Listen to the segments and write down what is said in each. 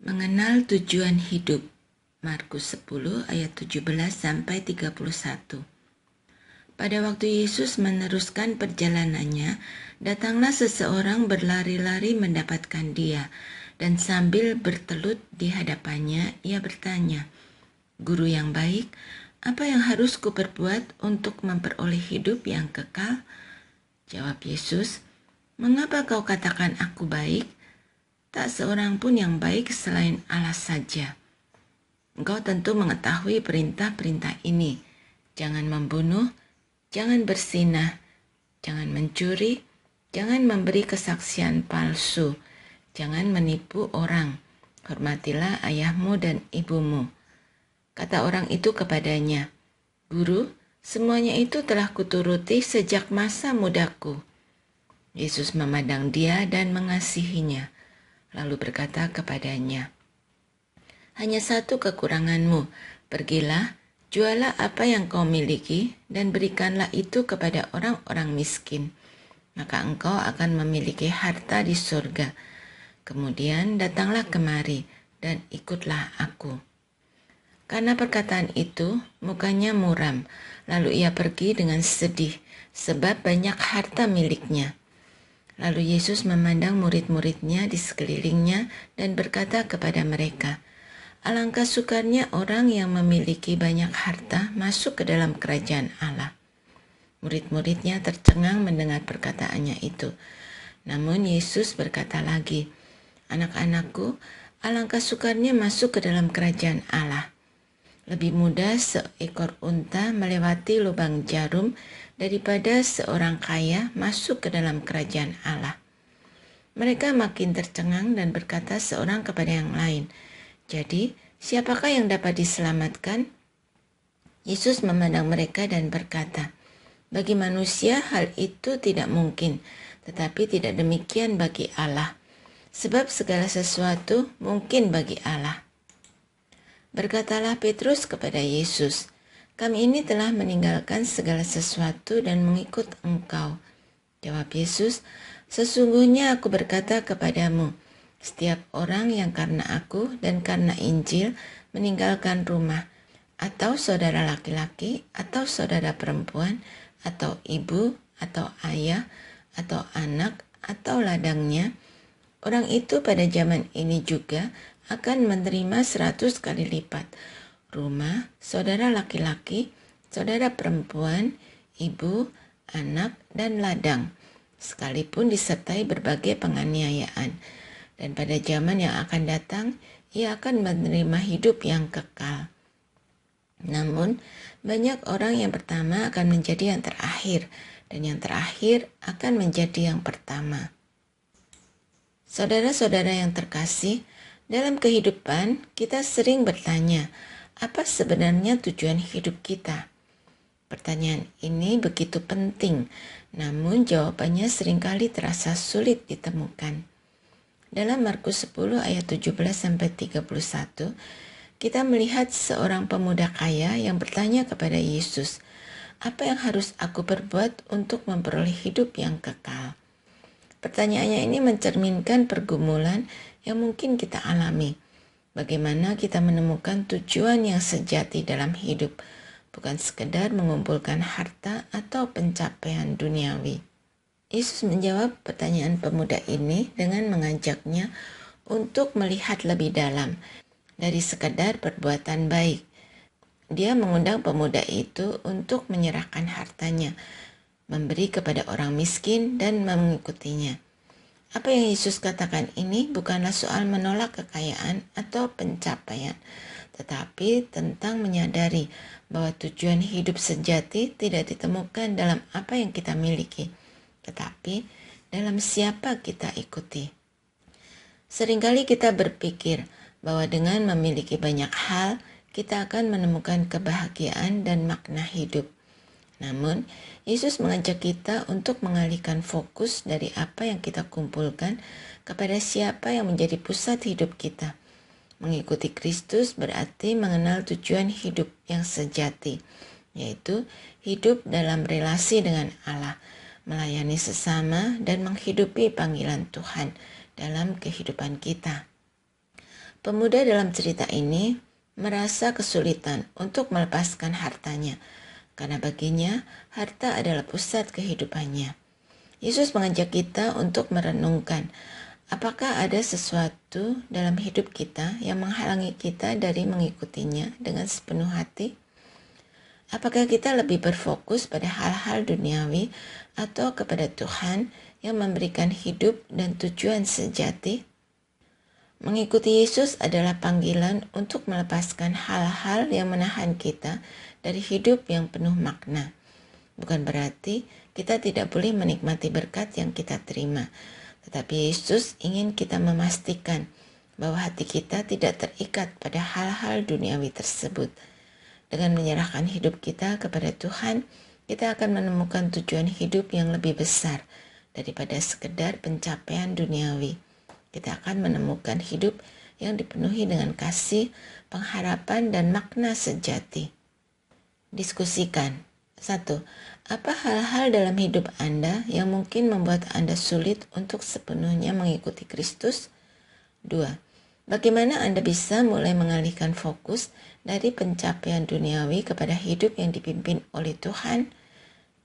Mengenal tujuan hidup. Markus 10 ayat 17 sampai 31. Pada waktu Yesus meneruskan perjalanannya, datanglah seseorang berlari-lari mendapatkan dia, dan sambil bertelut di hadapannya, ia bertanya, "Guru yang baik, apa yang harus kuperbuat untuk memperoleh hidup yang kekal?" Jawab Yesus, "Mengapa kau katakan aku baik? Tak seorang pun yang baik selain Allah saja. Engkau tentu mengetahui perintah-perintah ini. Jangan membunuh, jangan berzinah, jangan mencuri, jangan memberi kesaksian palsu, jangan menipu orang. Hormatilah ayahmu dan ibumu." Kata orang itu kepadanya, "Guru, semuanya itu telah kuturuti sejak masa mudaku." Yesus memandang dia dan mengasihinya, lalu berkata kepadanya, "Hanya satu kekuranganmu. Pergilah, jualah apa yang kau miliki, dan berikanlah itu kepada orang-orang miskin. Maka engkau akan memiliki harta di surga. Kemudian datanglah kemari, dan ikutlah aku." Karena perkataan itu, mukanya muram, lalu ia pergi dengan sedih, sebab banyak harta miliknya. Lalu Yesus memandang murid-muridnya di sekelilingnya dan berkata kepada mereka, "Alangkah sukarnya orang yang memiliki banyak harta masuk ke dalam kerajaan Allah." Murid-muridnya tercengang mendengar perkataannya itu. Namun Yesus berkata lagi, "Anak-anakku, alangkah sukarnya masuk ke dalam kerajaan Allah. Lebih mudah seekor unta melewati lubang jarum daripada seorang kaya masuk ke dalam kerajaan Allah." Mereka makin tercengang dan berkata seorang kepada yang lain, "Jadi, siapakah yang dapat diselamatkan?" Yesus memandang mereka dan berkata, "Bagi manusia hal itu tidak mungkin, tetapi tidak demikian bagi Allah. Sebab segala sesuatu mungkin bagi Allah." Berkatalah Petrus kepada Yesus, "Kami ini telah meninggalkan segala sesuatu dan mengikut Engkau." Jawab Yesus, "Sesungguhnya aku berkata kepadamu, setiap orang yang karena aku dan karena Injil meninggalkan rumah, atau saudara laki-laki, atau saudara perempuan, atau ibu, atau ayah, atau anak, atau ladangnya, orang itu pada zaman ini juga akan menerima 100 kali lipat. Rumah, saudara laki-laki, saudara perempuan, ibu, anak, dan ladang, sekalipun disertai berbagai penganiayaan. Dan pada zaman yang akan datang, ia akan menerima hidup yang kekal. Namun, banyak orang yang pertama akan menjadi yang terakhir, dan yang terakhir akan menjadi yang pertama. Saudara-saudara yang terkasih, dalam kehidupan kita sering bertanya, apa sebenarnya tujuan hidup kita? Pertanyaan ini begitu penting, namun jawabannya seringkali terasa sulit ditemukan. Dalam Markus 10 ayat 17-31, kita melihat seorang pemuda kaya yang bertanya kepada Yesus, "Apa yang harus aku perbuat untuk memperoleh hidup yang kekal?" Pertanyaannya ini mencerminkan pergumulan yang mungkin kita alami. Bagaimana kita menemukan tujuan yang sejati dalam hidup, bukan sekedar mengumpulkan harta atau pencapaian duniawi. Yesus menjawab pertanyaan pemuda ini dengan mengajaknya untuk melihat lebih dalam dari sekedar perbuatan baik. Dia mengundang pemuda itu untuk menyerahkan hartanya, memberi kepada orang miskin, dan mengikutinya. Apa yang Yesus katakan ini bukanlah soal menolak kekayaan atau pencapaian, tetapi tentang menyadari bahwa tujuan hidup sejati tidak ditemukan dalam apa yang kita miliki, tetapi dalam siapa kita ikuti. Seringkali kita berpikir bahwa dengan memiliki banyak hal, kita akan menemukan kebahagiaan dan makna hidup. Namun, Yesus mengajak kita untuk mengalihkan fokus dari apa yang kita kumpulkan kepada siapa yang menjadi pusat hidup kita. Mengikuti Kristus berarti mengenal tujuan hidup yang sejati, yaitu hidup dalam relasi dengan Allah, melayani sesama, dan menghidupi panggilan Tuhan dalam kehidupan kita. Pemuda dalam cerita ini merasa kesulitan untuk melepaskan hartanya, karena baginya harta adalah pusat kehidupannya. Yesus mengajak kita untuk merenungkan, apakah ada sesuatu dalam hidup kita yang menghalangi kita dari mengikutinya dengan sepenuh hati? Apakah kita lebih berfokus pada hal-hal duniawi atau kepada Tuhan yang memberikan hidup dan tujuan sejati? Mengikuti Yesus adalah panggilan untuk melepaskan hal-hal yang menahan kita dari hidup yang penuh makna. Bukan berarti kita tidak boleh menikmati berkat yang kita terima, tetapi Yesus ingin kita memastikan bahwa hati kita tidak terikat pada hal-hal duniawi tersebut. Dengan menyerahkan hidup kita kepada Tuhan, kita akan menemukan tujuan hidup yang lebih besar daripada sekedar pencapaian duniawi. Kita akan menemukan hidup yang dipenuhi dengan kasih, pengharapan, dan makna sejati. Diskusikan. 1. Apa hal-hal dalam hidup Anda yang mungkin membuat Anda sulit untuk sepenuhnya mengikuti Kristus? 2. Bagaimana Anda bisa mulai mengalihkan fokus dari pencapaian duniawi kepada hidup yang dipimpin oleh Tuhan?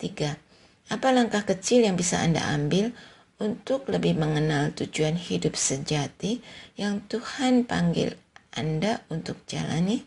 3. Apa langkah kecil yang bisa Anda ambil untuk lebih mengenal tujuan hidup sejati yang Tuhan panggil Anda untuk jalani?